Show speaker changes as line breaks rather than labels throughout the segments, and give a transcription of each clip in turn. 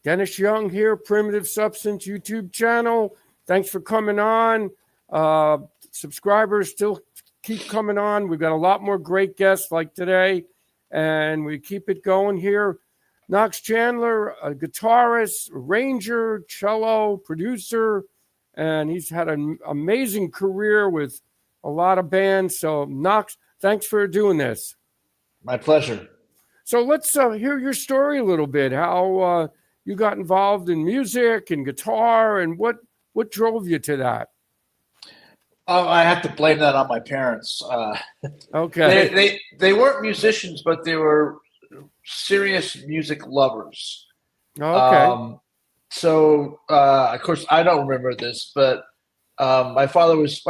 Dennis Young here, Primitive Substance YouTube channel. Thanks for coming on. Subscribers still keep coming on. We've got a lot more great guests like today, and we keep it going here. Knox Chandler, a guitarist, arranger, cello, producer, and he's had an amazing career with a lot of bands. So, Knox, thanks for doing this.
My pleasure.
So let's hear your story a little bit, how you got involved in music and guitar, and what drove you to that?
Oh, I have to blame that on my parents.
Okay.
They weren't musicians, but they were serious music lovers.
Okay.
So of course I don't remember this, but my father was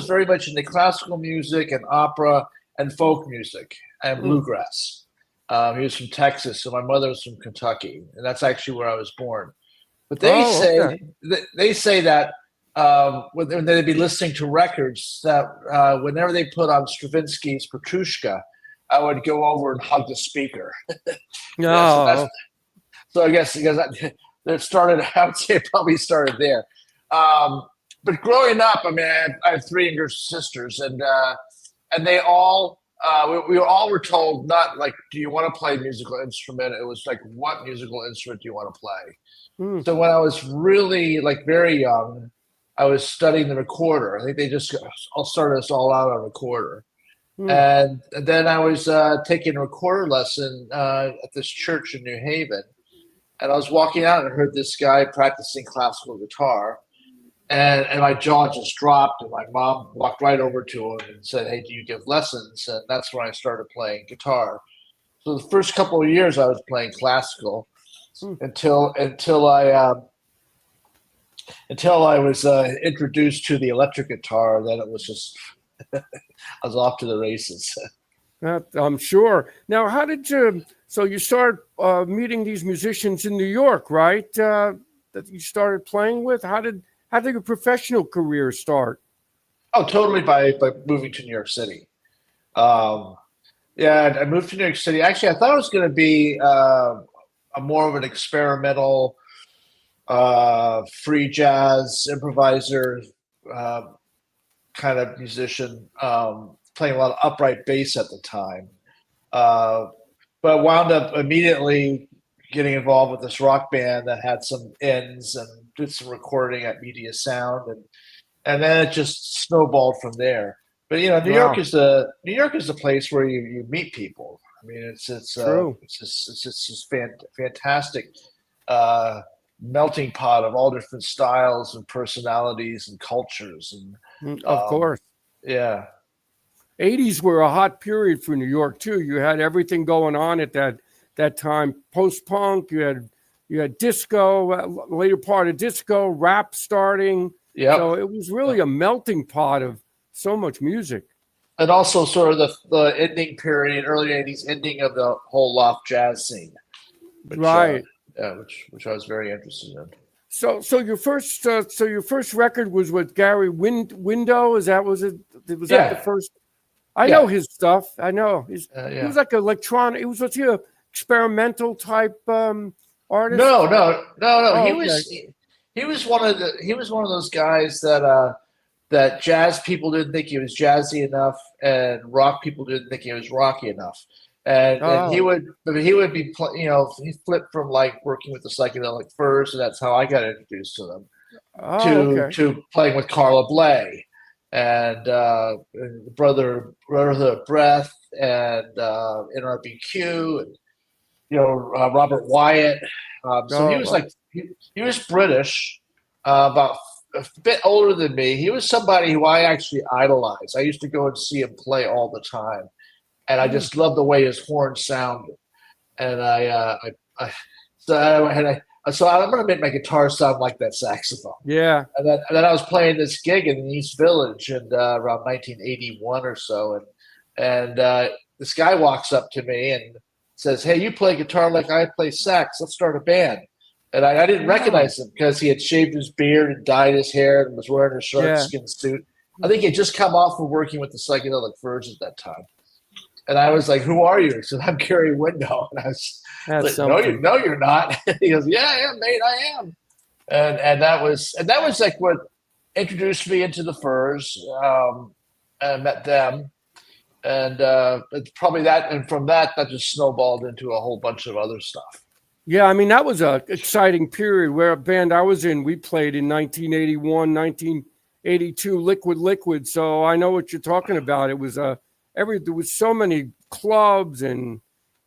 very much into classical music and opera and folk music and bluegrass. He was from Texas, so my mother was from Kentucky, and that's actually where I was born. But they say that when they'd be listening to records, that whenever they put on Stravinsky's Petrushka, I would go over and hug the speaker.
No.
So I guess because it started, I would say it probably started there. But growing up, I mean, I have three younger sisters, and they all we all were told not like, do you want to play a musical instrument? It was like, what musical instrument do you want to play? So when I was really like very young, I was studying the recorder. I think they just all started us all out on recorder. And then I was taking a recorder lesson at this church in New Haven. And I was walking out and I heard this guy practicing classical guitar. And my jaw just dropped, and my mom walked right over to him and said, "Hey, do you give lessons?" And that's when I started playing guitar. So the first couple of years I was playing classical until I was introduced to the electric guitar. Then it was just I was off to the races.
I'm sure. Now, how did you? So you started meeting these musicians in New York, right? That you started playing with. How did your professional career start?
Oh, totally by moving to New York City. Yeah, I moved to New York City. Actually, I thought it was going to be a more of an experimental, free jazz improviser kind of musician, playing a lot of upright bass at the time. But wound up immediately getting involved with this rock band that had some ends and did some recording at Media Sound, and then it just snowballed from there. But you know, New York is the place where you meet people. I mean, it's
true.
It's just fantastic melting pot of all different styles and personalities and cultures, and
of course,
yeah.
80s were a hot period for New York too. You had everything going on at that time. Post-punk, you had disco, later part of disco, rap starting.
Yeah.
So it was really a melting pot of so much music.
And also sort of the ending period, early 80s ending of the whole loft jazz scene. Which,
right.
Which I was very interested in.
So your first record was with Gary Window. Was that the first? I know his stuff. I know he was like electronic. Was he a experimental type artist?
No.
Oh,
He was one of those guys that jazz people didn't think he was jazzy enough, and rock people didn't think he was rocky enough. And he would be he flipped from like working with the Psychedelic Furs, and that's how I got introduced to them, to playing with Carla Bley and Brother of Breath and NRBQ and Robert Wyatt. He was British, about a bit older than me. He was somebody who I actually idolized. I used to go and see him play all the time, and I just loved the way his horn sounded. And so I'm going to make my guitar sound like that saxophone.
Yeah.
And then I was playing this gig in the East Village and around 1981 or so, and this guy walks up to me and says, "Hey, you play guitar like I play sax. Let's start a band." And I didn't recognize him because he had shaved his beard and dyed his hair and was wearing a shark skin suit. I think he had just come off of working with the Psychedelic Furs at that time. And I was like, "Who are you?" He said, "I'm Gary Window." And I was
That's
like,
something.
no, you're not." He goes, "Yeah, yeah, mate, I am." And that was like what introduced me into the Furs. And I met them, and it's probably that. And from that just snowballed into a whole bunch of other stuff.
Yeah, I mean, that was a exciting period where a band I was in, we played in 1981, 1982, Liquid. So I know what you're talking about. It was there was so many clubs and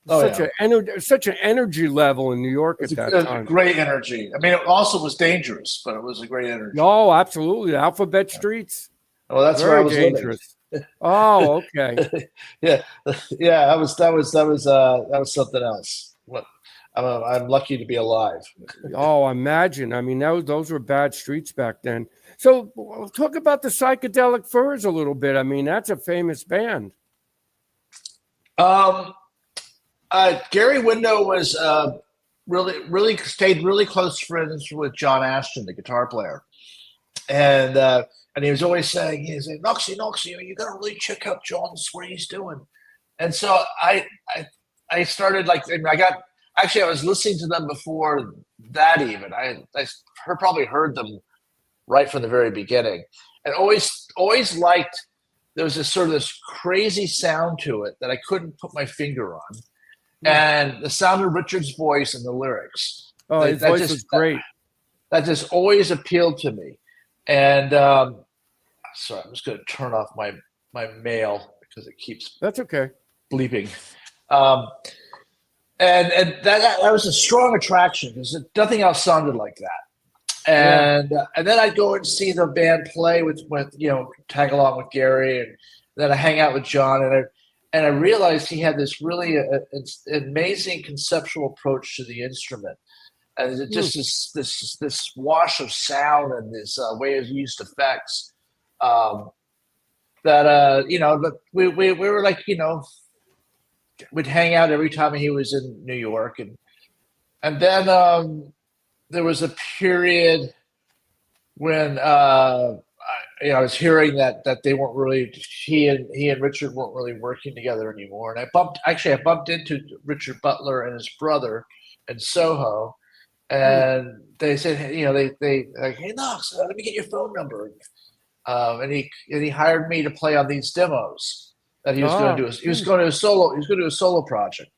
such an energy level in New York at that time.
Great energy. I mean, it also was dangerous, but it was a great energy.
Oh, absolutely. Alphabet Streets.
Well, that's
very
where I was
dangerous.
living.
Oh, okay.
Yeah. That was something else. What I'm lucky to be alive.
Oh, imagine. I mean, those were bad streets back then. So talk about the Psychedelic Furs a little bit. I mean, that's a famous band.
Gary Window was really stayed really close friends with John Ashton, the guitar player, and he was always saying, "Knoxy, you got to really check out John's what he's doing." And so I started I was listening to them before that even. I probably heard them right from the very beginning, and always liked. There was this crazy sound to it that I couldn't put my finger on. And the sound of Richard's voice and the lyrics.
Oh, his voice was great.
That just always appealed to me. And sorry, I'm just going to turn off my mail because it keeps
That's okay.
bleeping. And that was a strong attraction because nothing else sounded like that. And then I'd go and see the band play with tag along with Gary, and then I hang out with John, and I realized he had this really amazing conceptual approach to the instrument, and it just this wash of sound and this way of used effects that we were like we'd hang out every time he was in New York, and then there was a period when I was hearing that they weren't really he and Richard weren't really working together anymore, and I bumped into Richard Butler and his brother in Soho, and they said, they like, "Hey Knox, let me get your phone number," and he hired me to play on these demos that he was going to do. He was going to do a solo project,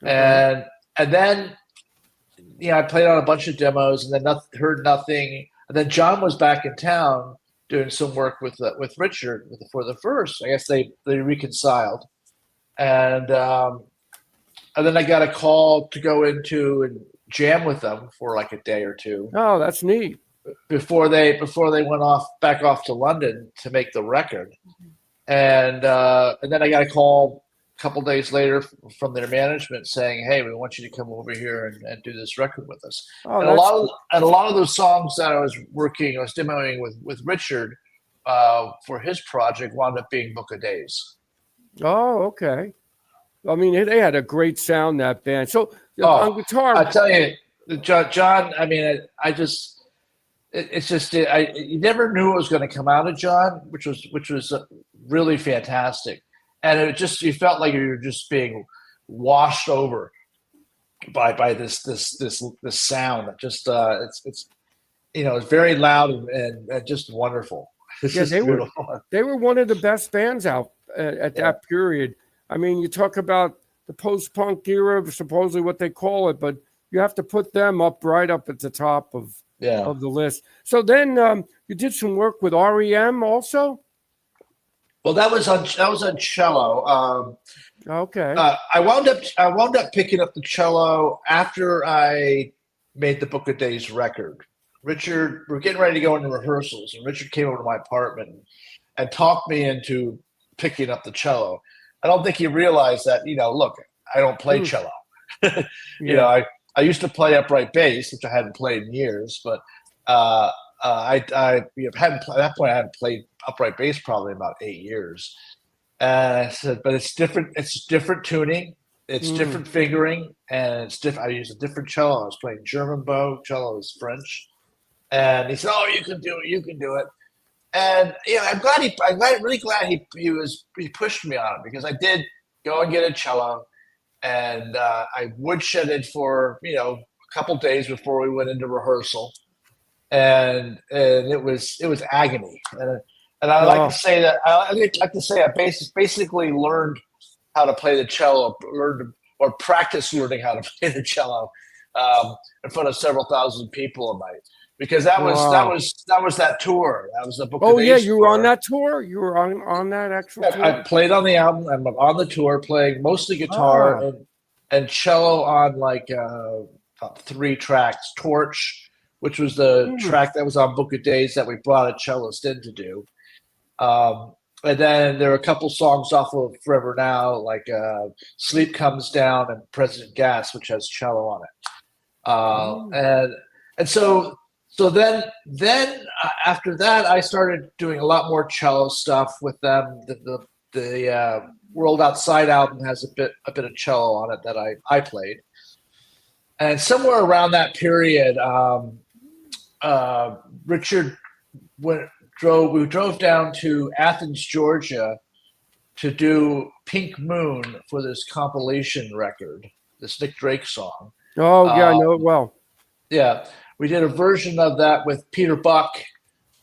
and then I played on a bunch of demos, and then heard nothing. And then John was back in town doing some work with Richard for the Furs. I guess they reconciled, and then I got a call to go into and jam with them for like a day or two.
Oh, that's neat.
Before they went back off to London to make the record, and then I got a call a couple days later from their management saying, "Hey, we want you to come over here and do this record with us."
Oh,
and a lot of those songs that I was demoing with Richard for his project wound up being Book of Days.
Oh, okay. I mean, they had a great sound, that band. So on guitar,
I tell you, John. I mean, you never knew what was going to come out of John, which was really fantastic. And you felt like you were just being washed over by this sound. Just it's very loud and just wonderful. It's just beautiful.
They were one of the best bands out at that period. I mean, you talk about the post-punk era, supposedly what they call it, but you have to put them right up at the top of the list. So then you did some work with R.E.M. also.
Well, that was on cello.
Okay.
I wound up picking up the cello after I made the Book of Days record. Richard, we're getting ready to go into rehearsals, and Richard came over to my apartment and talked me into picking up the cello. I don't think he realized that, look, I don't play cello. I used to play upright bass, which I hadn't played in years, but at that point I hadn't played upright bass probably about 8 years. And I said, but it's different. It's different tuning. It's different fingering, and it's different. I used a different cello. I was playing German bow. Cello is French. And he said, "Oh, you can do it. You can do it." And I'm really glad he pushed me on it, because I did go and get a cello, and I woodshedded for a couple days before we went into rehearsal, and it was agony, and I like to say that I basically learned how to play the cello, or practice learning how to play the cello in front of several thousand people a night. Because that was that tour. That was the Book of Days.
Oh yeah, you were on that tour. You were on that actual tour.
I played on the album. I'm on the tour, playing mostly guitar and cello on like about 3 tracks. Torch, which was the track that was on Book of Days that we brought a cellist in to do. And then there are a couple songs off of Forever Now, like Sleep Comes Down and President Gas, which has cello on it. And so then after that, I started doing a lot more cello stuff with them. The World Outside album has a bit of cello on it that I played. And somewhere around that period, Richard we drove down to Athens, Georgia, to do Pink Moon for this compilation record, this Nick Drake song.
Oh yeah, I know it well.
Yeah. We did a version of that with Peter Buck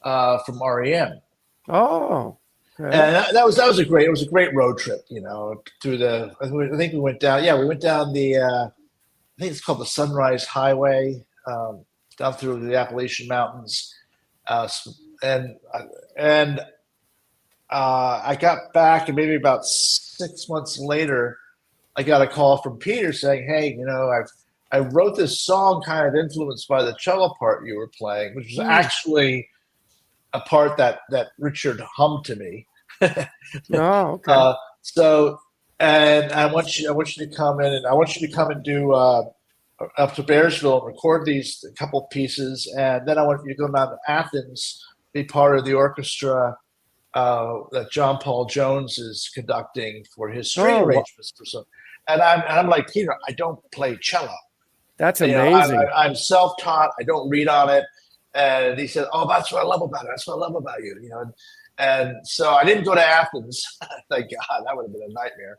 from R.E.M.
Oh, okay.
And that was a great road trip, through I think we went down. Yeah, we went down I think it's called the Sunrise Highway, down through the Appalachian Mountains, and I got back, and maybe about 6 months later, I got a call from Peter saying, "Hey, I wrote this song kind of influenced by the cello part you were playing," which was actually a part that Richard hummed to me.
Oh, okay.
And I want you to come in, and I want you to come and do up to Bearsville and record these couple pieces, and then I want you to go down to Athens, be part of the orchestra that John Paul Jones is conducting for his string arrangements for some. And I'm like, Peter, I don't play cello.
That's amazing.
I'm self-taught. I don't read on it. And he said, "Oh, that's what I love about it. That's what I love about you." And so I didn't go to Athens. Thank God, that would have been a nightmare.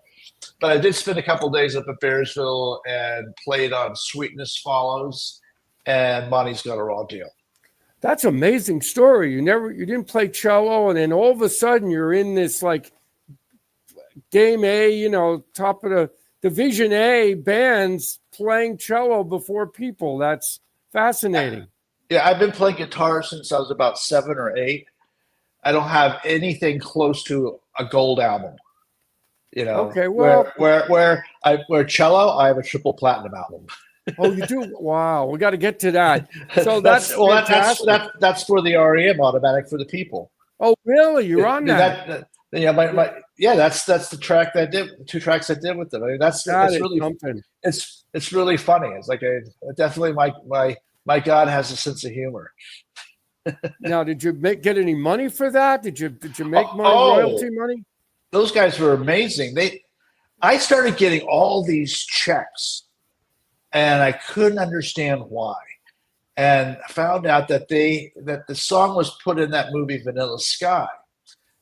But I did spend a couple of days up at Bearsville and played on Sweetness Follows and Monty's Got a Raw Deal.
That's an amazing story. You didn't play cello, and then all of a sudden you're in this like game A, top of the Division A bands playing cello before people. That's fascinating.
Yeah, I've been playing guitar since I was about 7 or 8. I don't have anything close to a gold album.
Okay, well,
where cello, I have a triple platinum album.
Oh, you do? Wow, we got to get to that. So
that's for the REM automatic for the people.
Oh, really? You're on that?
That's the track that I did. 2 tracks I did with them. I mean, that's really something. It's really funny. It's like definitely my God has a sense of humor.
Now, did you get any money for that? Did you make royalty money?
Those guys were amazing. I started getting all these checks, and I couldn't understand why. And I found out that the song was put in that movie Vanilla Sky.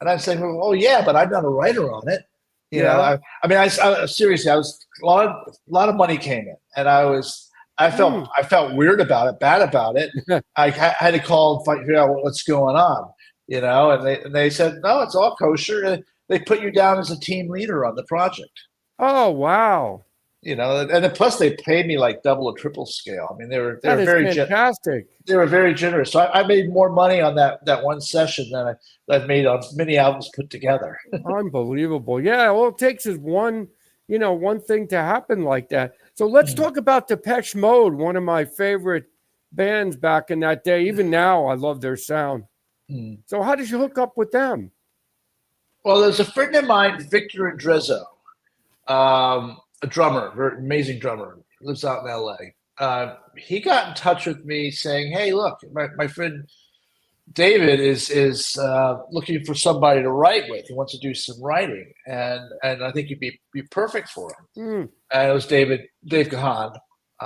And I'm saying, "Oh yeah, but I'm not a writer on it." I seriously, I was a lot of money came in, and I felt weird about it, bad about it. I had to call and figure out what's going on, and they said, "No, it's all kosher." They put you down as a team leader on the project.
Oh wow!
And plus they paid me like double or triple scale. I mean, they were very
fantastic.
They were very generous. So I made more money on that one session than I've made on many albums put together.
Unbelievable. Yeah, all it takes is one thing to happen like that. So let's talk about Depeche Mode, one of my favorite bands back in that day. Even now, I love their sound. So how did you hook up with them?
Well, there's a friend of mine, Victor Andrezzo, a drummer, very amazing drummer, lives out in LA. He got in touch with me saying, "Hey, look, my friend David is looking for somebody to write with. He wants to do some writing, and I think you'd be perfect for him." And it was Dave Gahan.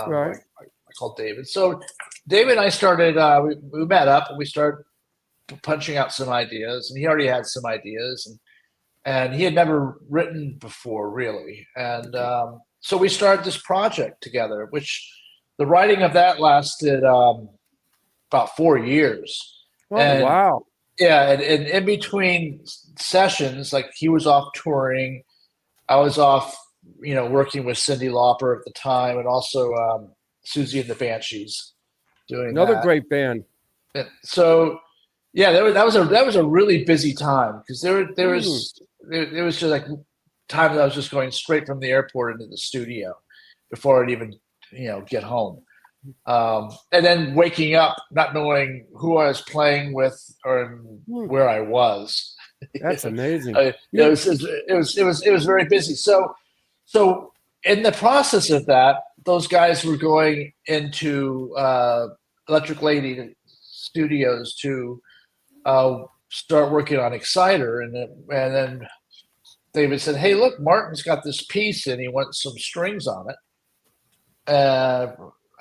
Right.
I called David. So David and I started. We met up and we started punching out some ideas, and he already had some ideas, and he had never written before, really. And so we started this project together, which the writing of that lasted about 4 years.
Oh,
And
wow.
yeah, and in between sessions, like he was off touring, I was off, working with Cyndi Lauper at the time, and also Siouxsie and the Banshees doing
Another
that.
great band.
And so yeah, that was a really busy time because there was just like times I was just going straight from the airport into the studio before I'd even get home. And then waking up not knowing who I was playing with or where I was.
That's amazing.
It was very busy. So in the process of that, those guys were going into Electric Lady Studios to start working on Exciter, and then David said, "Hey, look, Martin's got this piece, and he wants some strings on it."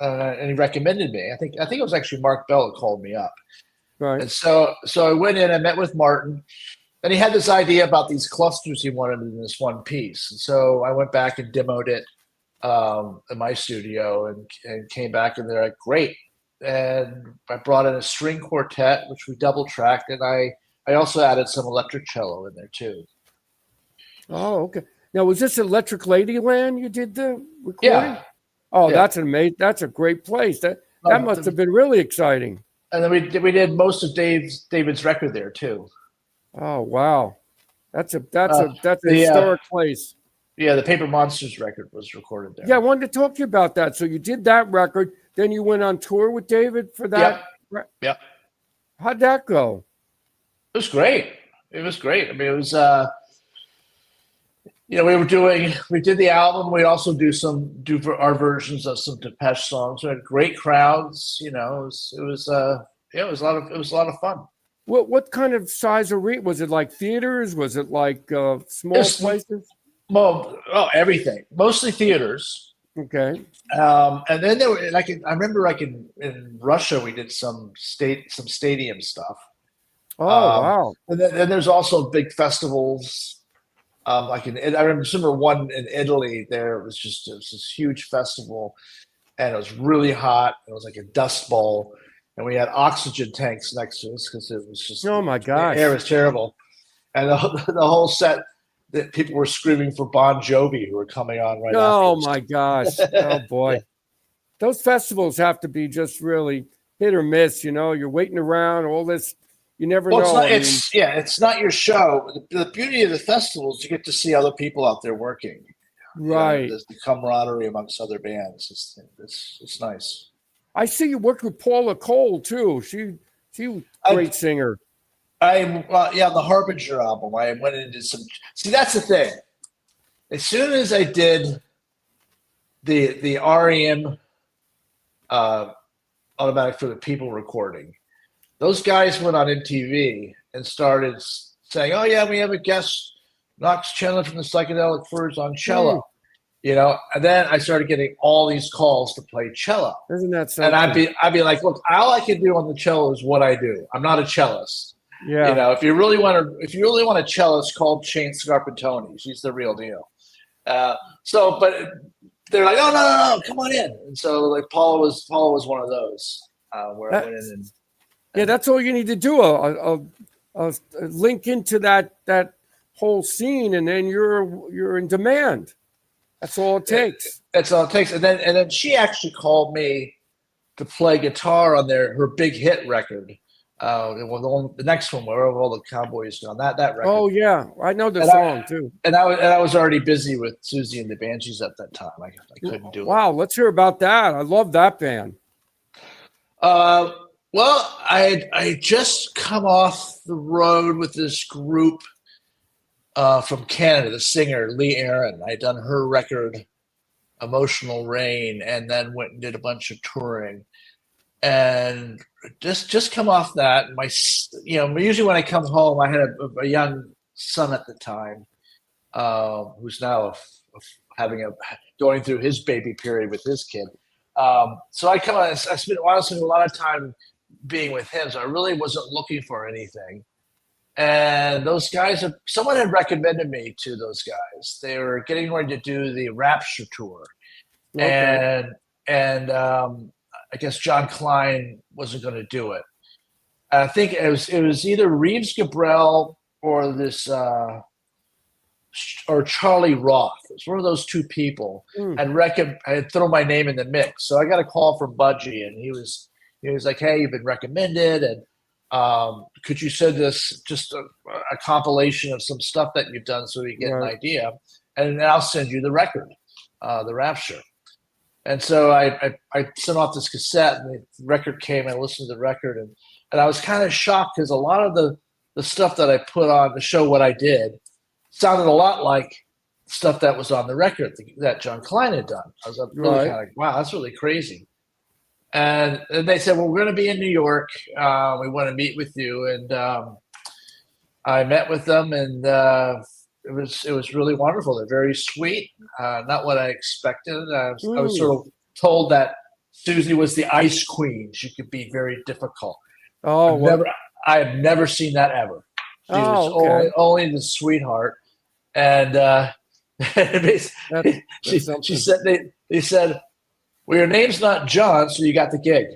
And he recommended me. I think it was actually Mark Bell who called me up.
Right.
And so I went in and met with Martin, and he had this idea about these clusters he wanted in this one piece. And so I went back and demoed it in my studio and came back, and they're like, great. And I brought in a string quartet, which we double tracked, and I also added some electric cello in there too.
Oh, okay. Now, was this Electric Ladyland you did the recording?
Yeah.
Oh,
yeah.
That's amazing. That's a great place. That must have been really exciting.
And then we did most of David's record there too.
Oh, wow. That's a historic place.
Yeah, the Paper Monsters record was recorded there.
Yeah, I wanted to talk to you about that. So you did that record, then you went on tour with David for that.
Yep.
How'd that go?
It was great. I mean, it was we did the album. We also do our versions of some Depeche songs. We had great crowds. It was a lot of fun.
What kind of size arena was it? Like theaters? Was it like small places?
Well, everything. Mostly theaters.
Okay.
And then there were, I remember in Russia we did some stadium stuff.
Oh, wow.
And then there's also big festivals. I remember one in Italy. It was this huge festival, and it was really hot. It was like a dust bowl, and we had oxygen tanks next to us because it was just,
oh my gosh,
the air was terrible, and the whole set that people were screaming for Bon Jovi, who were coming on right.
Oh
afterwards.
my gosh! Oh boy, those festivals have to be just really hit or miss. You're waiting around all this. You never know.
It's not your show. The beauty of the festival is you get to see other people out there working.
Right.
There's the camaraderie amongst other bands. It's nice.
I see you worked with Paula Cole too. She was a great singer.
The Harbinger album. I went into some. See, that's the thing. As soon as I did the R.E.M. Automatic for the People recording, those guys went on MTV and started saying, "Oh yeah, we have a guest, Knox Chandler from the Psychedelic Furs on cello." And then I started getting all these calls to play cello.
Isn't that something?
And I'd be like, "Look, all I can do on the cello is what I do. I'm not a cellist.
Yeah.
If you really want a cellist, call Shane Scarpantoni. She's the real deal." But they're like, "Oh no, come on in." And so like Paula was one of those where I went in and.
Yeah, that's all you need to do. A link into that whole scene, and then you're in demand. That's all it takes.
That's all it takes. And then she actually called me to play guitar on her big hit record. The next one where all the cowboys on that record.
Oh yeah, I know the song too.
And I was already busy with Siouxsie and the Banshees at that time. I couldn't do it.
Wow, let's hear about that. I love that band.
Well, I just come off the road with this group from Canada, the singer Lee Aaron. I'd done her record, Emotional Rain, and then went and did a bunch of touring. And just come off that. Usually when I come home, I had a young son at the time, who's now going through his baby period with his kid. So I spent a lot of time being with him, so I really wasn't looking for anything. And those guys, someone had recommended me to those guys. They were getting ready to do the Rapture tour,
Okay.
and I guess John Klein wasn't going to do it. I think it was either Reeves Gabrel or this or Charlie Roth. It's one of those two people.
Mm.
I had thrown my name in the mix. So I got a call from Budgie, and he was like, "Hey, you've been recommended, and could you send us just a compilation of some stuff that you've done so we get an idea, and then I'll send you the record, the Rapture." And so I sent off this cassette, and the record came. I listened to the record, and I was kind of shocked because a lot of the stuff that I put on to show what I did sounded a lot like stuff that was on the record that John Klein had done. I was really kind of like, wow, that's really crazy. And they said, well, we're going to be in New York. We want to meet with you. And I met with them, and it was really wonderful. They're very sweet. Not what I expected. I was sort of told that Siouxsie was the ice queen. She could be very difficult.
Oh,
I have never seen that ever. She was only the sweetheart. And she said they said, well, your name's not John, so you got the gig.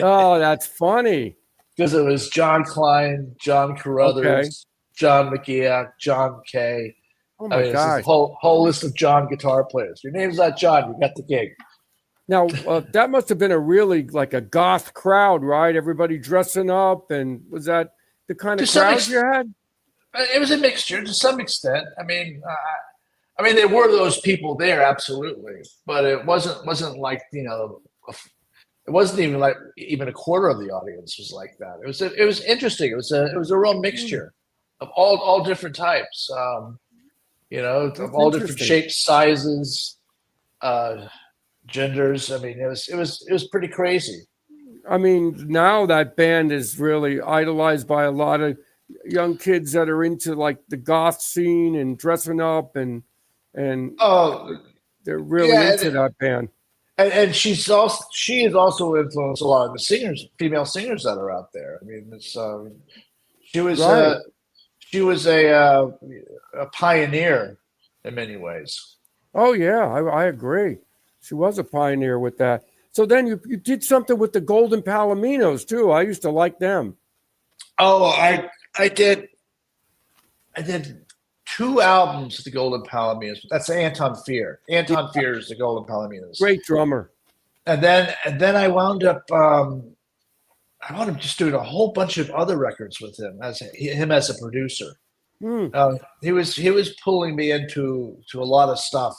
Oh, that's funny.
Because it was John Klein, John Carruthers, John McGeoch, John Kay.
Oh my gosh.
It's a whole list of John guitar players. Your name's not John, you got the gig.
Now, that must have been a really like a goth crowd, right? Everybody dressing up, and was that the kind of crowd you had?
It was a mixture to some extent. I mean, there were those people there, absolutely, but it wasn't like, it wasn't even like even a quarter of the audience was like that. It was interesting. It was a real mixture of all different types, of all different shapes, sizes, genders. I mean, it was pretty crazy.
I mean, now that band is really idolized by a lot of young kids that are into like the goth scene and dressing up and they're really into that band.
And she has also influenced a lot of the female singers that are out there. I mean, she was a pioneer in many ways.
Oh yeah, I agree. She was a pioneer with that. So then you did something with the Golden Palominos too. I used to like them.
Oh, I did 2 albums of the Golden Palominos. That's Anton Fear. Anton Fear is the Golden Palominos.
Great drummer.
And then I wound up just doing a whole bunch of other records with him as a producer. He was pulling me into a lot of stuff.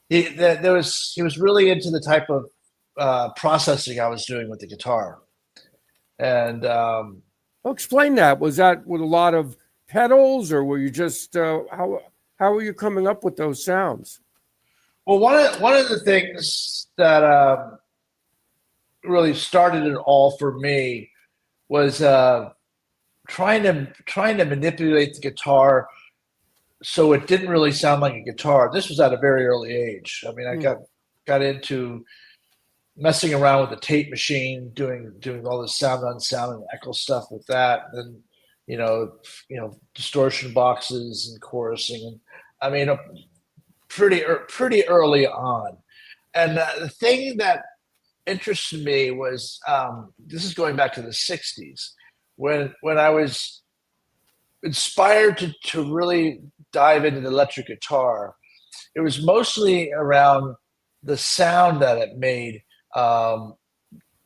He was really into the type of processing I was doing with the guitar. And
explain that. Was that with a lot of pedals, or were you just how were you coming up with those sounds?
Well, one of the things that really started it all for me was trying to manipulate the guitar so it didn't really sound like a guitar. This was at a very early age. I mean, I got into messing around with the tape machine, doing all this sound on sound and echo stuff with that, and distortion boxes and chorusing. And I mean, pretty early on. And the thing that interested me was this is going back to the '60s when I was inspired to really dive into the electric guitar. It was mostly around the sound that it made.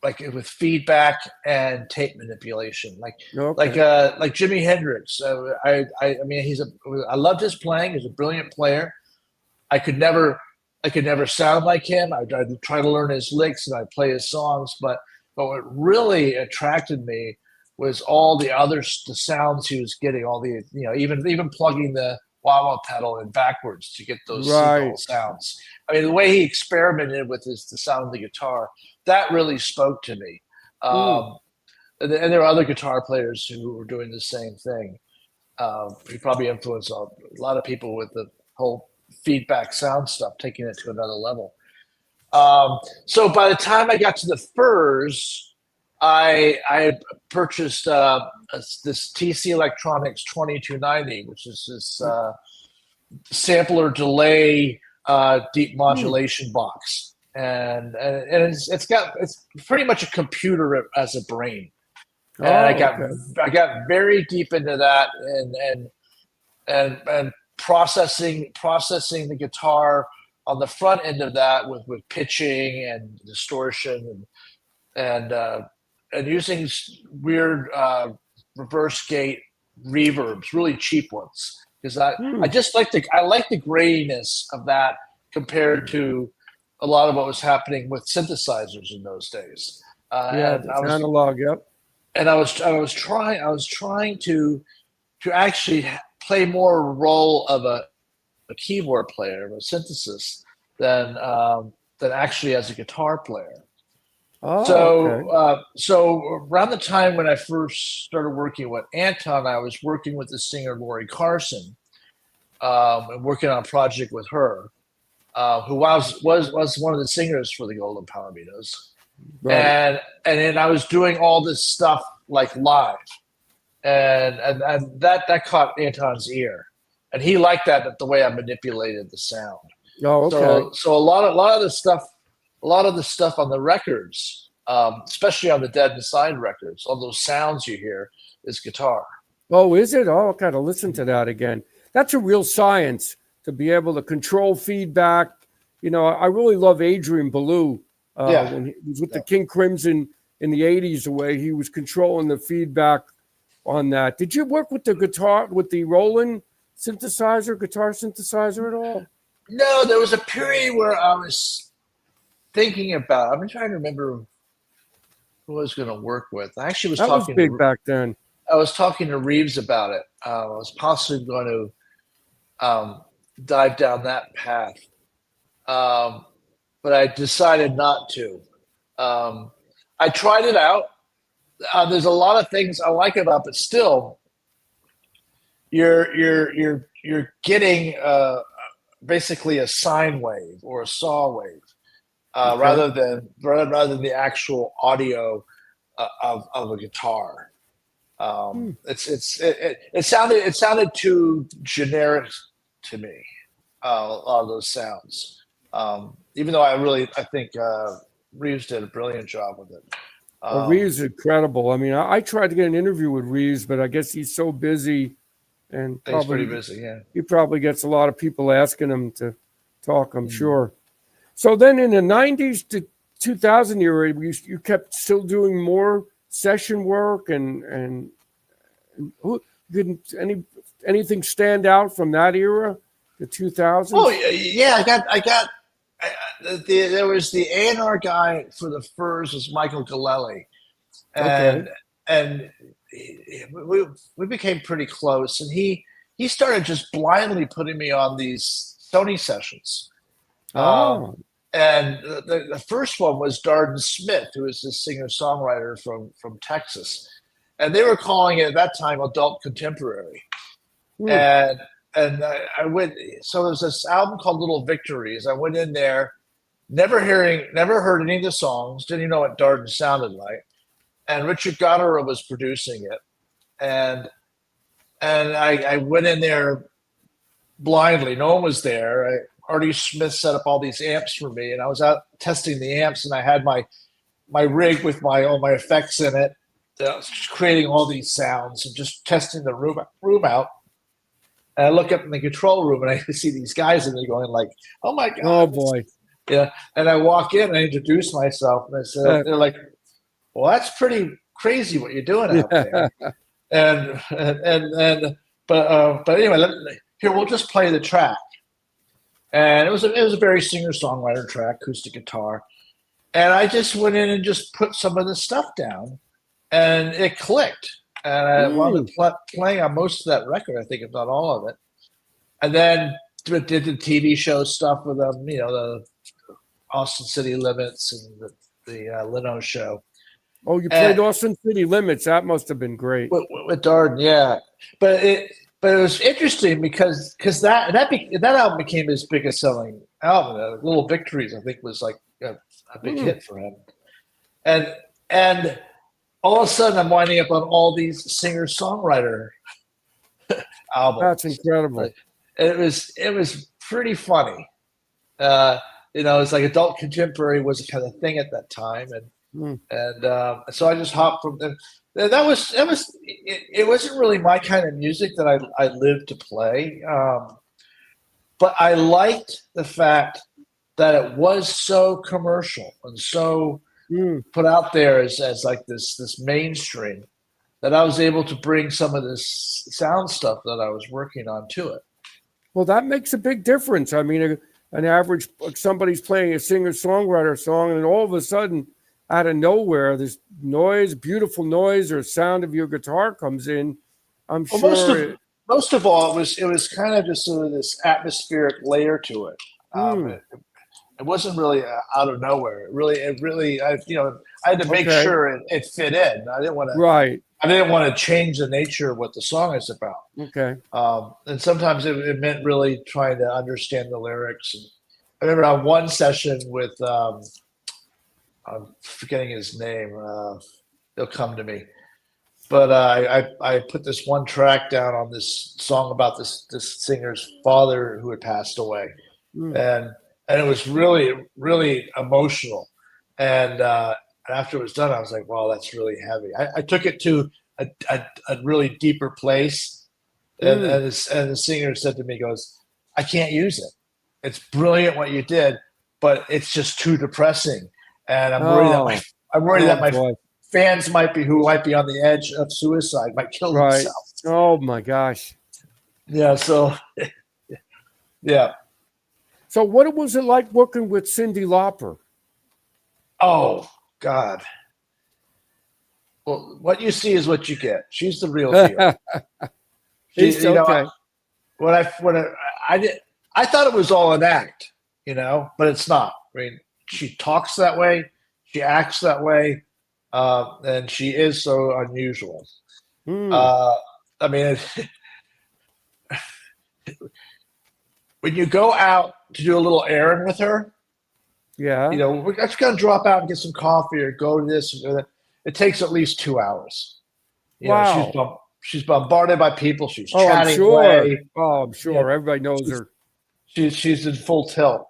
Like with feedback and tape manipulation, like Jimi Hendrix. I mean, I loved his playing. He's a brilliant player. I could never sound like him. I'd try to learn his licks and I'd play his songs. But what really attracted me was all the sounds he was getting. All the even plugging the wah-wah pedal in backwards to get those single sounds. I mean, the way he experimented with the sound of the guitar, that really spoke to me. And there are other guitar players who were doing the same thing. He probably influenced a lot of people with the whole feedback sound stuff, taking it to another level. So by the time I got to the Furs, I purchased this TC Electronics 2290, which is this sampler delay deep modulation box, and it's pretty much a computer as a brain. And I got very deep into that and processing the guitar on the front end of that with pitching and distortion and using weird reverse gate reverbs, really cheap ones, because I just like the graininess of that compared to a lot of what was happening with synthesizers in those days.
Analog, yep.
And I was trying to actually play more a role of a keyboard player, of a synthesis, than actually as a guitar player. So around the time when I first started working with Anton, I was working with the singer Lori Carson, and working on a project with her, who was one of the singers for the Golden Palominos. Right. And then I was doing all this stuff like live, and that caught Anton's ear, and he liked that the way I manipulated the sound.
Oh, okay.
So a lot of the stuff on the records, especially on the Dead Inside records, all those sounds you hear is guitar.
Oh, is it? Oh, I gotta listen to that again. That's a real science to be able to control feedback. You know, I really love Adrian Belew. When he was with the King Crimson in the 80s, the way he was controlling the feedback on that. Did you work with the guitar, with the Roland guitar synthesizer at all?
No, there was a period where I was thinking about, I'm trying to remember who I was going to work with. I actually was
big back then.
I was talking to Reeves about it. I was possibly going to dive down that path. But I decided not to. I tried it out. There's a lot of things I like about it, but still, you're getting basically a sine wave or a saw wave, rather than the actual audio of a guitar. It sounded too generic to me. A lot of those sounds. Even though I think Reeves did a brilliant job with it.
Reeves is incredible. I mean, I tried to get an interview with Reeves, but I guess he's so busy, and
he's pretty busy. Yeah,
he probably gets a lot of people asking him to talk, I'm sure. So then, in the '90s to 2000 era, you kept still doing more session work, and who didn't anything stand out from that era, the 2000s?
Oh yeah, there was the A&R guy for the Furs was Michael Galelli, and we became pretty close, and he started just blindly putting me on these Sony sessions. And the first one was Darden Smith, who is this singer-songwriter from Texas, and they were calling it at that time adult contemporary. And I went. So there's this album called Little Victories. I went in there, never heard any of the songs, didn't even know what Darden sounded like, and Richard Goddard was producing it, and I went in there blindly. No one was there. R.D. Smith set up all these amps for me, and I was out testing the amps, and I had my rig with all my effects in it, creating all these sounds and just testing the room out. And I look up in the control room and I see these guys in there going like, "Oh my God!"
Oh boy!
Yeah. And I walk in and I introduce myself, and I said, "They're like, well, that's pretty crazy what you're doing out there." But anyway, here we'll just play the track. And it was a very singer-songwriter track, acoustic guitar. And I just went in and just put some of the stuff down, and it clicked. And I wound up playing on most of that record, I think, if not all of it. And then did the TV show stuff with them, the Austin City Limits and the Leno show.
Oh, you played Austin City Limits. That must have been great.
With Darden, yeah. But it was interesting because that album became his biggest selling album. Little Victories, I think, was like a big hit for him. And all of a sudden I'm winding up on all these singer-songwriter albums.
That's incredible.
It was pretty funny. It's like adult contemporary was kind of thing at that time, and so I just hopped from them. It wasn't really my kind of music that I lived to play, but I liked the fact that it was so commercial and so put out there as like this mainstream, that I was able to bring some of this sound stuff that I was working on to it.
Well, that makes a big difference. I mean, an average, somebody's playing a singer-songwriter song, and all of a sudden, out of nowhere, this noise, beautiful noise, or sound of your guitar comes in. I'm sure.
Most of all, it was kind of just sort of this atmospheric layer to it. It wasn't really out of nowhere. It really, I had to make sure it fit in. I didn't want to.
Right.
I didn't want to change the nature of what the song is about.
Okay.
And sometimes it meant really trying to understand the lyrics. And I remember on one session with, I'm forgetting his name. He'll come to me. But I put this one track down on this song about this singer's father who had passed away, and it was really, really emotional. And after it was done, I was like, "Wow, that's really heavy." I took it to a really deeper place, and the singer said to me, he goes, "I can't use it. It's brilliant what you did, but it's just too depressing." And I'm worried that my fans might be on the edge of suicide, might kill themselves.
Oh my gosh.
Yeah. So, yeah.
So what was it like working with Cyndi Lauper?
Oh God. Well, what you see is what you get. She's the real deal.
Okay.
I thought it was all an act, but it's not. I mean, she talks that way, she acts that way. And she is so unusual. I mean, when you go out to do a little errand with her, we're just going to drop out and get some coffee or go to this or that. It takes at least 2 hours.
Wow.
She's bombarded by people. She's chatting
I'm sure.
away.
Oh, I'm sure. Everybody knows her.
She's in full tilt.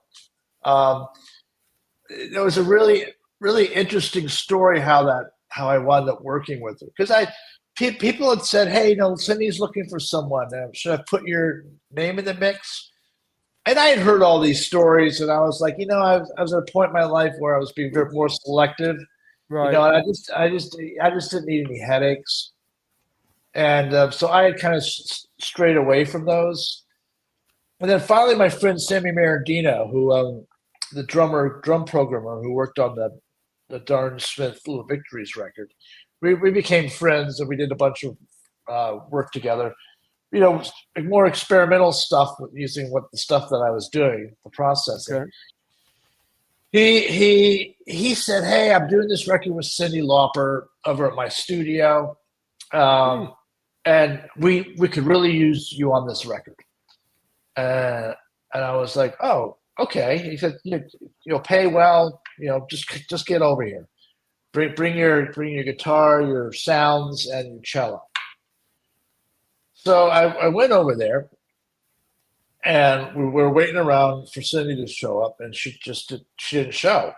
There was a really, really interesting story how I wound up working with her, because people had said, "Hey, Cyndi's looking for someone. Should I put your name in the mix?" And I had heard all these stories, and I was like, I was at a point in my life where I was being very more selective,
right?
And I just didn't need any headaches, and so I had kind of strayed away from those. And then finally, my friend Sammy Marandino, who the drum programmer who worked on the Darn Smith Little Victories record, we became friends, and we did a bunch of work together. More experimental stuff using the stuff that I was doing, the processing. Okay. He said, "Hey, I'm doing this record with Cyndi Lauper over at my studio, and we could really use you on this record." And I was like, "Oh, okay." He said, "You'll pay well. Just get over here. Bring your guitar, your sounds, and your cello." So I went over there, and we were waiting around for Cyndi to show up, and she didn't show.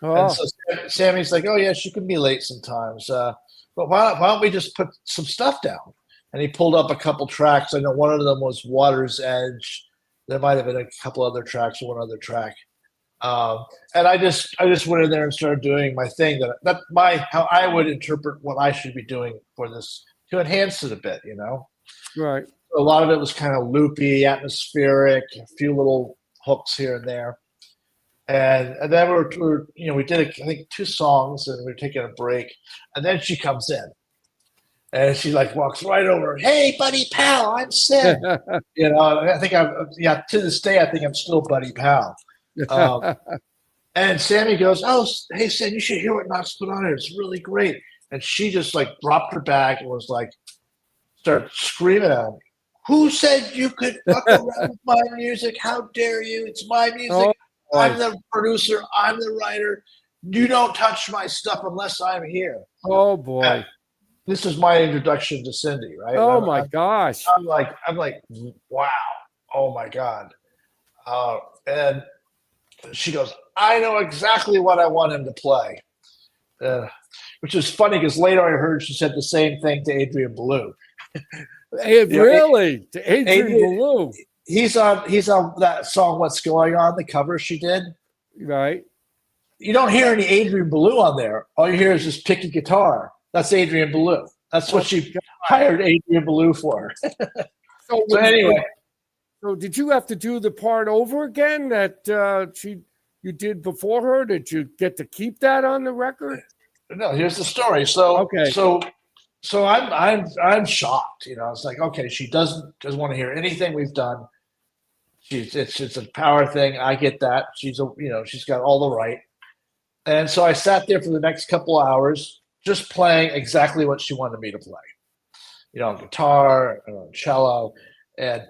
Oh. And so Sammy's like, "Oh yeah, she can be late sometimes, but why don't we just put some stuff down?" And he pulled up a couple tracks. I know one of them was Water's Edge. There might have been a couple other tracks or one other track. And I just went in there and started doing my thing, how I would interpret what I should be doing for this to enhance it a bit,
Right.
A lot of it was kind of loopy, atmospheric, a few little hooks here and there. And then we did, I think, 2 songs, and we were taking a break. And then she comes in, and she walks right over. "Hey, buddy pal, I'm Sid." I think to this day, I think I'm still buddy pal. And Sammy goes, "Oh, hey, Sid, you should hear what Knox put on it. It's really great." And she just dropped her back and was started screaming at me. "Who said you could fuck around with my music? How dare you? It's my music. I'm the producer. I'm the writer. you don't touch my stuff unless I'm here.
Oh boy.
This is my introduction to Cyndi, right?
Oh my gosh.
I'm like, wow, oh my God. And she goes, I know exactly what I want him to play. Which is funny because later I heard she said the same thing to Adrian Belew.
Hey, really? To Adrian Belew.
He's on that song "What's Going On," the cover she did.
Right.
You don't hear any Adrian Belew on there. All you hear is this picky guitar. That's Adrian Belew. That's what she hired Adrian Belew for. So anyway,
so did you have to do the part over again that you did before her? Did you get to keep that on the record?
No, here's the story. So I'm shocked. You know, it's like, okay, she doesn't want to hear anything we've done. It's a power thing. I get that. She's got all the right. And so I sat there for the next couple of hours just playing exactly what she wanted me to play. You know, guitar, cello, and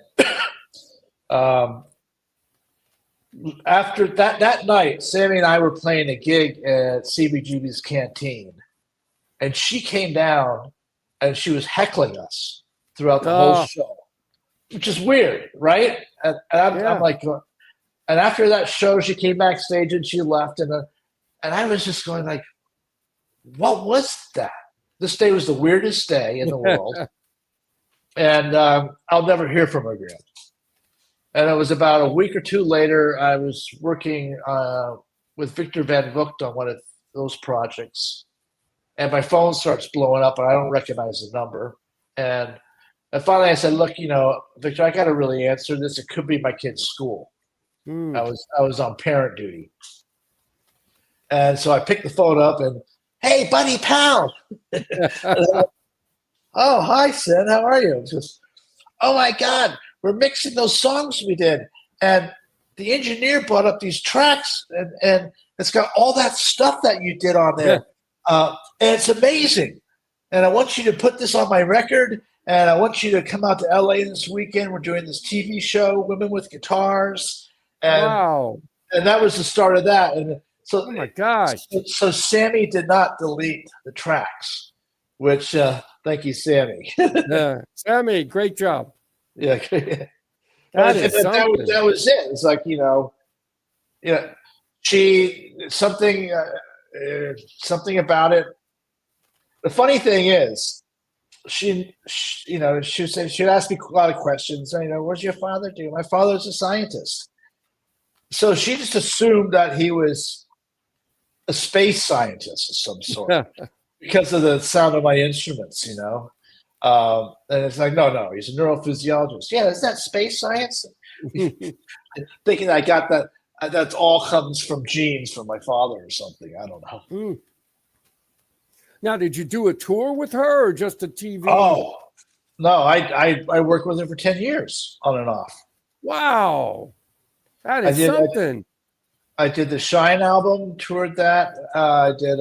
after that night, Sammy and I were playing a gig at CBGB's Canteen, and she came down and she was heckling us throughout the whole show, which is weird, right? And I'm like, and after that show, she came backstage and she left, and I was just going like, what was that? This day was the weirdest day in the world, and I'll never hear from her again. And it was about a week or two later, I was working with Victor Van Vogt on one of those projects. And my phone starts blowing up, and I don't recognize the number. And finally I said, look, Victor, I got to really answer this. It could be my kid's school. I was on parent duty. And so I picked the phone up and, hey, buddy, pal. Oh, hi, Sid. How are you? Just, oh, my God. We're mixing those songs we did, and the engineer brought up these tracks, and it's got all that stuff that you did on there, and it's amazing. And I want you to put this on my record, and I want you to come out to LA this weekend. We're doing this TV show, Women with Guitars, and
wow,
and that was the start of that. And so,
oh my gosh,
so Sammy did not delete the tracks, which thank you, Sammy.
Sammy, great job.
Yeah,
that
was it. It's like she something about it. The funny thing is, she'd ask me a lot of questions. What's your father do? My father's a scientist. So she just assumed that he was a space scientist of some sort because of the sound of my instruments, And it's like, no, he's a neurophysiologist. Yeah, is that space science? Thinking I got that all comes from genes from my father or something. I don't know.
Now, did you do a tour with her or just a TV?
Oh, no, I worked with her for 10 years on and off.
Wow. That is something.
I did the Shine album, toured that. I did.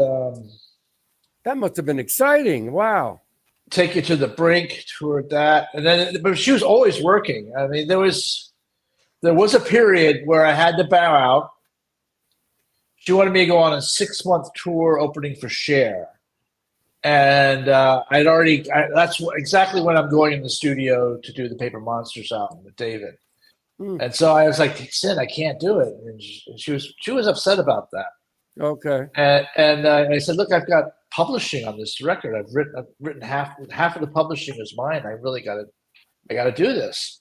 That must have been exciting. Wow.
Take You to the Brink, toured that, and then but she was always working. I mean, there was a period where I had to bow out. She wanted me to go on a 6-month tour opening for Cher, and that's exactly when I'm going in the studio to do the Paper Monsters album with David. And so I was like, Sid, I can't do it, and she was upset about that.
Okay.
And I said, look, I've got publishing on this record. I've written half of the publishing is mine. I really got to do this.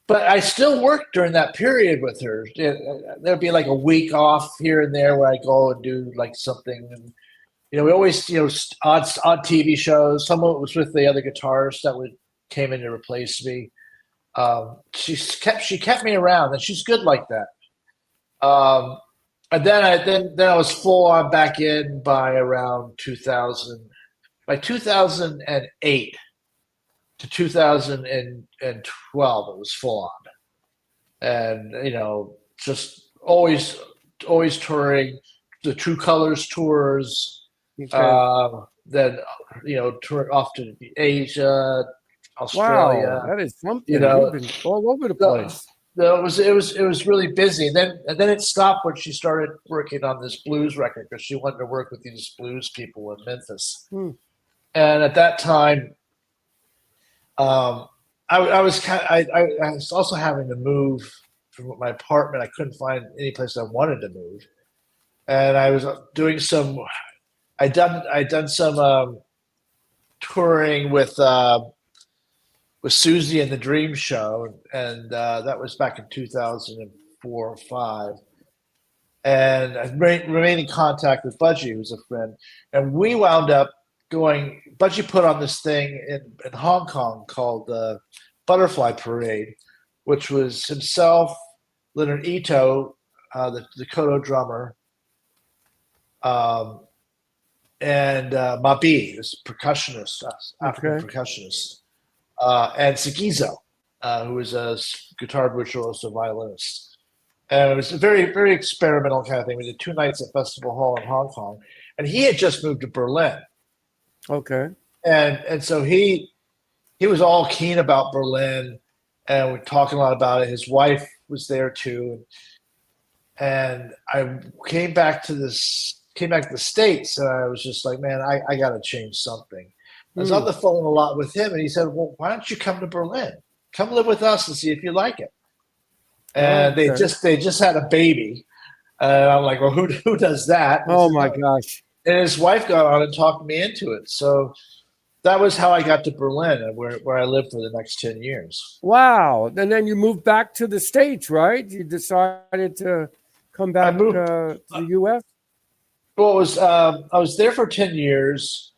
But I still worked during that period with her. There'd be like a week off here and there where I go and do like something. And, we always, odd TV shows. Some of it was with the other guitarists that came in to replace me. She kept me around, and she's good like that. And then I was full on back in by around 2000. By 2008 to 2012, it was full on, and just always touring the True Colors tours. Okay. Then tour off to Asia, Australia.
Wow, that is something. You've been all over the place.
No, it was really busy. And then it stopped when she started working on this blues record because she wanted to work with these blues people in Memphis.
Hmm.
And at that time, I was I was also having to move from my apartment. I couldn't find any place I wanted to move, and I was doing some. I done some touring with Siouxsie and the Dream Show, and that was back in 2004 or five. And I remained in contact with Budgie, who's a friend, and we wound up going. Budgie put on this thing in Hong Kong called the Butterfly Parade, which was himself, Leonard Ito, the Dakota drummer, um, and Mabi, this percussionist, African
Okay.
percussionist, and Sigizo, who was a guitar virtuoso violinist. And it was a very, very experimental kind of thing. We did 2 nights at Festival Hall in Hong Kong, and he had just moved to Berlin,
Okay.
and so he was all keen about Berlin, and we're talking a lot about it. His wife was there too, and I came back to the States, and I was just like, man, I got to change something. I was on the phone a lot with him, and he said, well, why don't you come to Berlin? Come live with us and see if you like it. And
Okay.
they just had a baby, and I'm like, well, who does that? And
Oh
he said,
my
"No."
gosh.
And his wife got on and talked me into it. So that was how I got to Berlin, and where I lived for the next 10 years.
Wow. And then you moved back to the States, right? You decided to come
I
back
moved.
to the US?
Well, I was there for 10 years.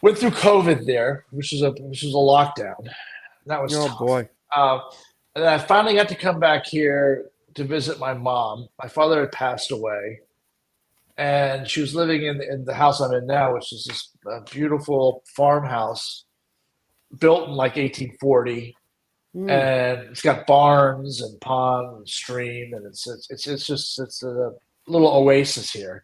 Went through COVID there, which was a lockdown. That was
Oh
tough.
boy.
Um, and then I finally got to come back here to visit my mom. My father had passed away, and she was living in the house I'm in now, which is this beautiful farmhouse built in like 1840,
Hmm.
and it's got barns and pond and stream, and it's a little oasis here.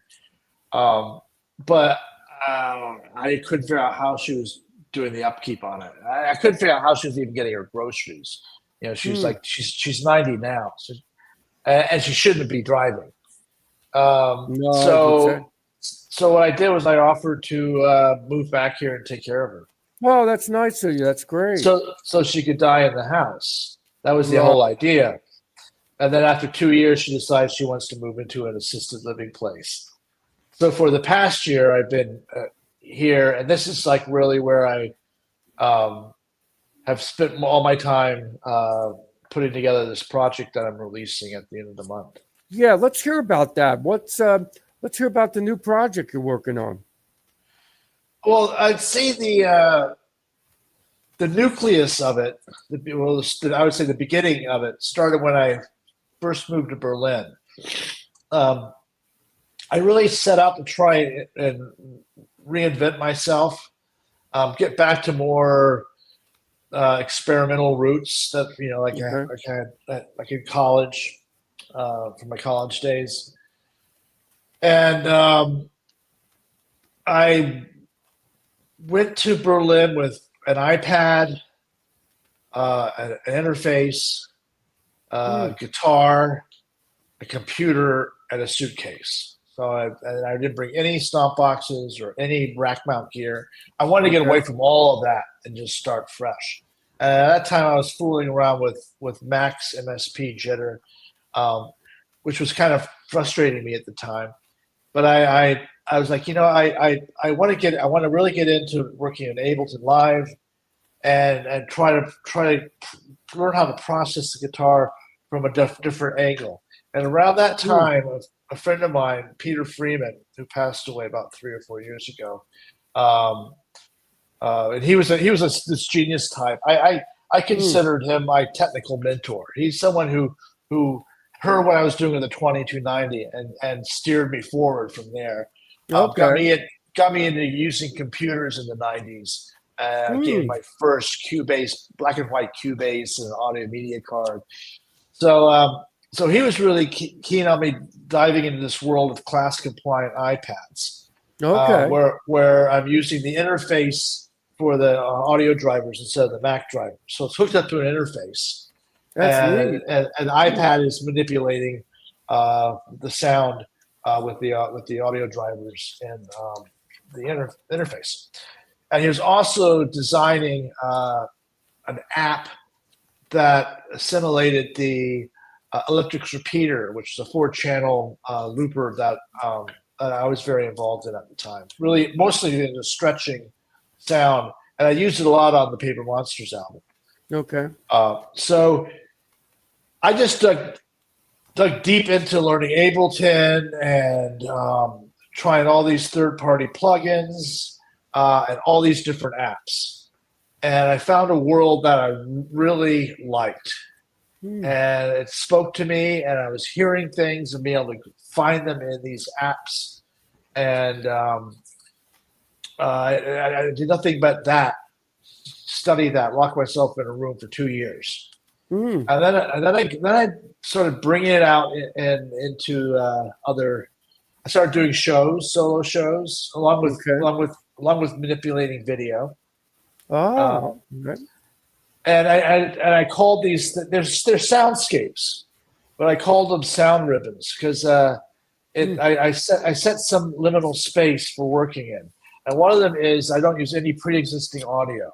Um, but I couldn't figure out how she was doing the upkeep on it. I couldn't figure out how she was even getting her groceries. You know,
Hmm.
she's 90 now, so, and she shouldn't be driving.
No, I would say.
So what I did was I offered to move back here and take care of her,
Oh, that's nice of you. That's great.
so she could die in the house. That was the
Right.
whole idea. And then after 2 years, she decides she wants to move into an assisted living place. So for the past year, I've been here, and this is like really where I um, have spent all my time putting together this project that I'm releasing at the end of the month.
Yeah, let's hear about that. Let's hear about the new project you're working on.
Well, I'd say the nucleus of it, I would say the beginning of it started when I first moved to Berlin. Um, I really set out to try and reinvent myself, get back to more experimental roots that
Okay.
I had like in college, from my college days, and I went to Berlin with an iPad, an interface,
Hmm.
guitar, a computer, and a suitcase. So I didn't bring any stomp boxes or any rack mount gear. I wanted to get away
Okay.
from all of that and just start fresh. And at that time, I was fooling around with Max MSP Jitter, um, which was kind of frustrating me at the time. But I was like, I want to really get into working in Ableton Live and try to learn how to process the guitar from a different angle. And around that
Hmm.
time, a friend of mine, Peter Freeman, who passed away about 3 or 4 years ago, um, and this genius type. I
Hmm.
considered him my technical mentor. He's someone who heard what I was doing in the 2290 and steered me forward from there.
Okay.
Got me into using computers in the 90s. Gave me
Hmm.
my first Cubase, black and white Cubase and an audio media card. So so he was really keen on me diving into this world of class compliant iPads,
Okay.
where I'm using the interface for the audio drivers instead of the Mac driver. So it's hooked up to an interface,
That's neat.
And iPad is manipulating the sound with the audio drivers and the interface. And he was also designing an app that assimilated the electric repeater, which is a 4-channel looper that I was very involved in at the time. Really, mostly in the stretching sound, and I used it a lot on the Paper Monsters album.
Okay.
So I just dug deep into learning Ableton and trying all these third-party plugins and all these different apps. And I found a world that I really liked. And it spoke to me, and I was hearing things and being able to find them in these apps. And I did nothing but study that, lock myself in a room for 2 years. And then I started bringing it out into other. I started doing solo shows, along with manipulating video.
Oh, okay.
And I called these. They're soundscapes, but I called them sound ribbons because I set some liminal space for working in. And one of them is I don't use any pre-existing audio.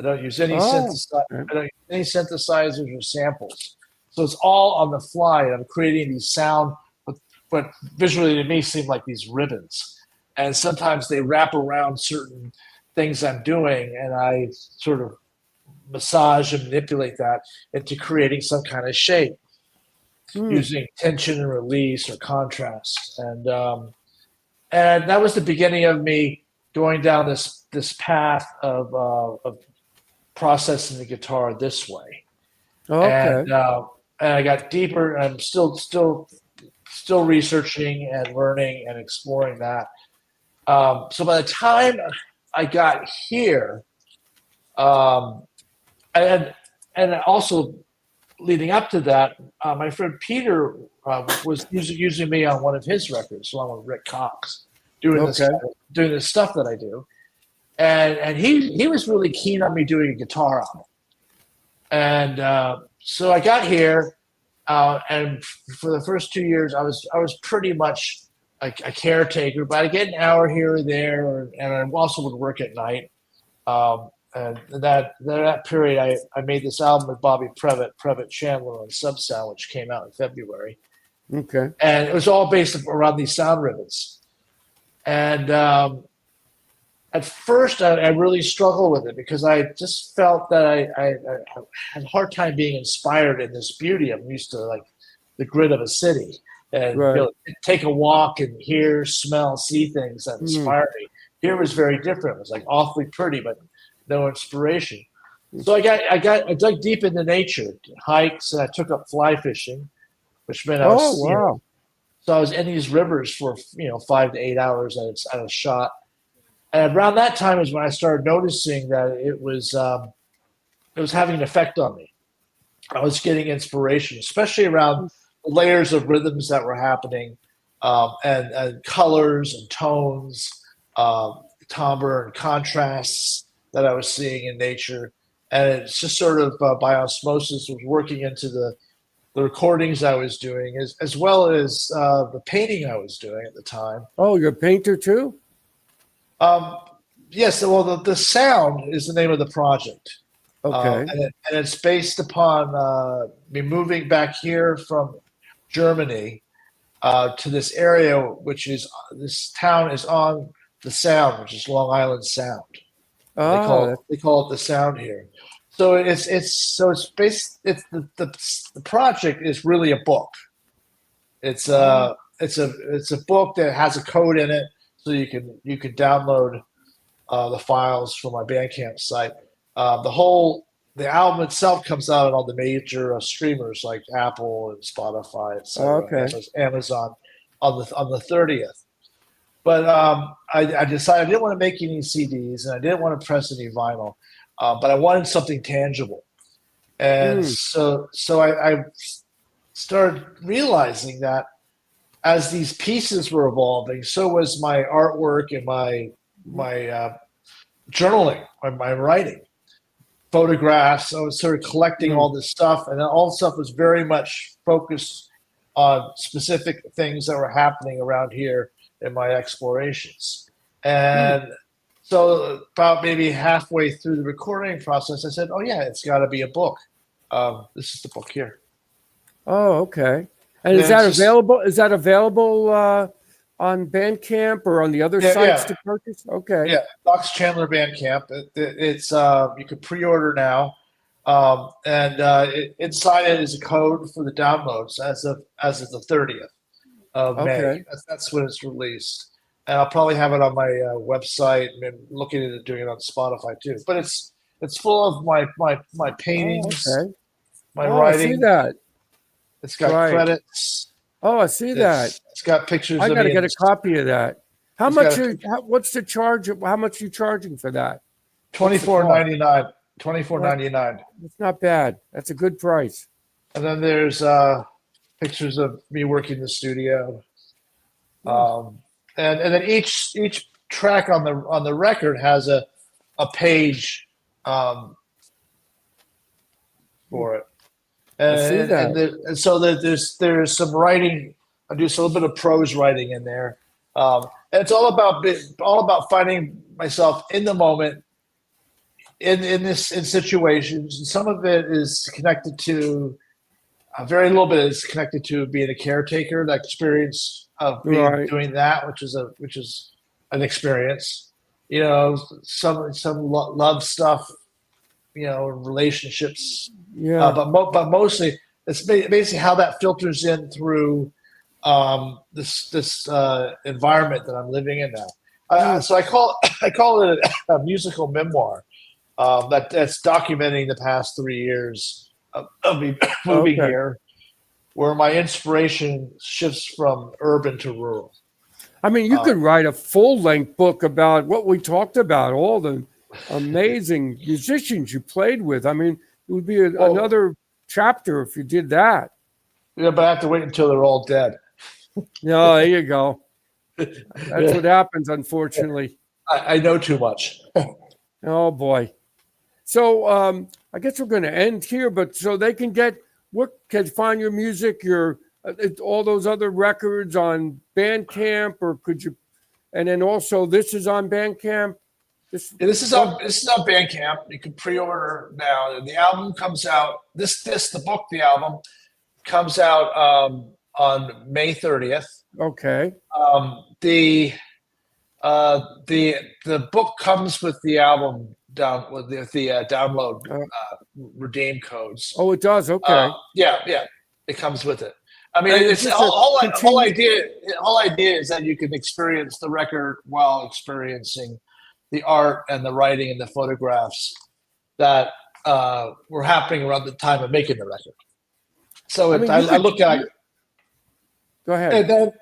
I don't use any synthesizers or samples. So it's all on the fly, and I'm creating these sound, but visually to me seem like these ribbons. And sometimes they wrap around certain things I'm doing, and I sort of massage and manipulate that into creating some kind of shape using tension and release or contrast. And that was the beginning of me going down this path of processing the guitar this way.
Okay.
And I got deeper, and I'm still researching and learning and exploring that. So by the time I got here, and also leading up to that, my friend Peter was using me on one of his records, along with Rick Cox, doing this stuff that I do. And he was really keen on me doing a guitar album. And so I got here, and for the first 2 years, I was pretty much a caretaker, but I get an hour here or there, and I also would work at night. And that period, I made this album with Bobby Previtt Chandler on Subsound, which came out in February.
Okay.
And it was all based around these sound ribbons. And at first, I really struggled with it because I just felt that I had a hard time being inspired in this beauty. I'm used to like the grid of a city and take a walk and hear, smell, see things that inspire me. Here was very different. It was like awfully pretty, but no inspiration. So I dug deep into nature, hikes, and I took up fly fishing, which meant I was so I was in these rivers for 5 to 8 hours at a shot. And around that time is when I started noticing that it was having an effect on me. I was getting inspiration, especially around the layers of rhythms that were happening, and colors and tones, timbre and contrasts that I was seeing in nature. And it's just sort of by osmosis was working into the recordings I was doing, as well as the painting I was doing at the time.
Oh, you're a painter too?
Yes. Well, the sound is the name of the project.
Okay.
And it's based upon me moving back here from Germany to this area, this town is on the Sound, which is Long Island Sound. They call it the Sound here. So the project is really a book. It's a book that has a code in it, so you can download the files from my Bandcamp site. The album itself comes out on all the major streamers like Apple and Spotify, etc. Amazon on the 30th. But I decided I didn't want to make any CDs, and I didn't want to press any vinyl, but I wanted something tangible. And so I started realizing that as these pieces were evolving, so was my artwork and my journaling or my writing. photographs. I was sort of collecting all this stuff, and then all the stuff was very much focused on specific things that were happening around here in my explorations. And so about maybe halfway through the recording process, I said, oh yeah, it's got to be a book. This is the book here.
Oh, okay. And is that available? Is that available on Bandcamp or on the other sites to purchase? Okay.
Yeah, Knox Chandler Bandcamp. It's you can pre-order now, and inside it is a code for the downloads as of the 30th of May. That's when it's released, and I'll probably have it on my website and looking at it, doing it on Spotify too. But it's full of my paintings, my writing.
I see that.
It's got credits.
Oh, I see that.
It's got pictures.
I
got
to get a copy of that. How much? What's the charge? How much are you charging for that?
$24.99. $24.99.
It's not bad. That's a good price.
And then there's pictures of me working in the studio. And then each track on the record has a page for it. And,
I see that.
And so there's some writing. I do a little bit of prose writing in there. And it's all about finding myself in the moment, in situations. And some of it is connected to very little bit is connected to being a caretaker. That experience of doing that, which is an experience. You know, some love stuff. You know, relationships.
Yeah.
But mostly it's basically how that filters in through this environment that I'm living in now. So I call it a musical memoir that's documenting the past 3 years of me moving here, where my inspiration shifts from urban to rural.
I mean, you could write a full-length book about what we talked about, all the amazing musicians you played with. I mean, it would be another chapter if you did that.
Yeah, but I have to wait until they're all dead.
No, there you go. That's what happens, unfortunately.
I know too much.
Oh, boy. So I guess we're going to end here, but so they can find your music, all those other records on Bandcamp, or could you, and then also this is on Bandcamp? This is on
Bandcamp. You can pre-order now. The album comes out. The book, the album, comes out on May 30th.
Okay.
The book comes with the album with the download redeem codes.
Oh, it does. Okay.
Yeah, it comes with it. I mean, it's the whole idea is that you can experience the record while experiencing the art and the writing and the photographs that were happening around the time of making the record. So I look at it.
Go ahead.
And then,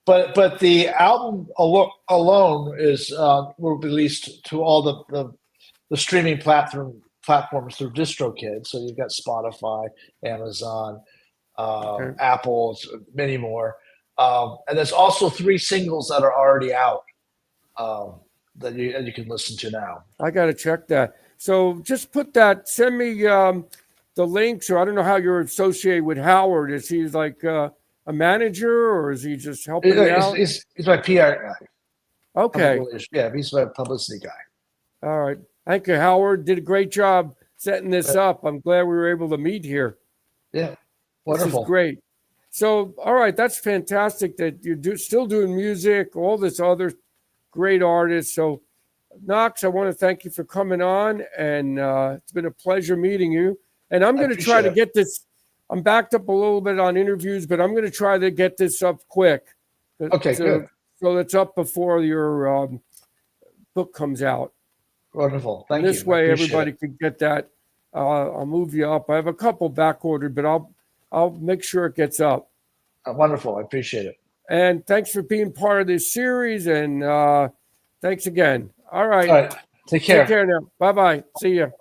but the album alone is will be released to all the streaming platforms through DistroKid. So you've got Spotify, Amazon, Apple, many more. And there's also 3 singles that are already out. That you can listen to now.
I got to check that. So just send me the links, or I don't know how you're associated with Howard. Is he like a manager, or is he just helping out?
He's my PR guy.
Okay.
Yeah, he's my publicity guy.
All right. Thank you, Howard. Did a great job setting this up. I'm glad we were able to meet here.
Yeah. Wonderful.
This is great. So, all right, that's fantastic that you're still doing music, all this other great artists. So, Knox, I want to thank you for coming on, and it's been a pleasure meeting you. And I'm going to try to get this. I'm backed up a little bit on interviews, but I'm going to try to get this up quick.
Okay, good.
So it's up before your book comes out.
Wonderful. Thank you.
This way, everybody can get that. I'll move you up. I have a couple back ordered, but I'll make sure it gets up.
Wonderful. I appreciate it.
And thanks for being part of this series. And thanks again. All right.
All right. Take care.
Take care now. Bye-bye. See you.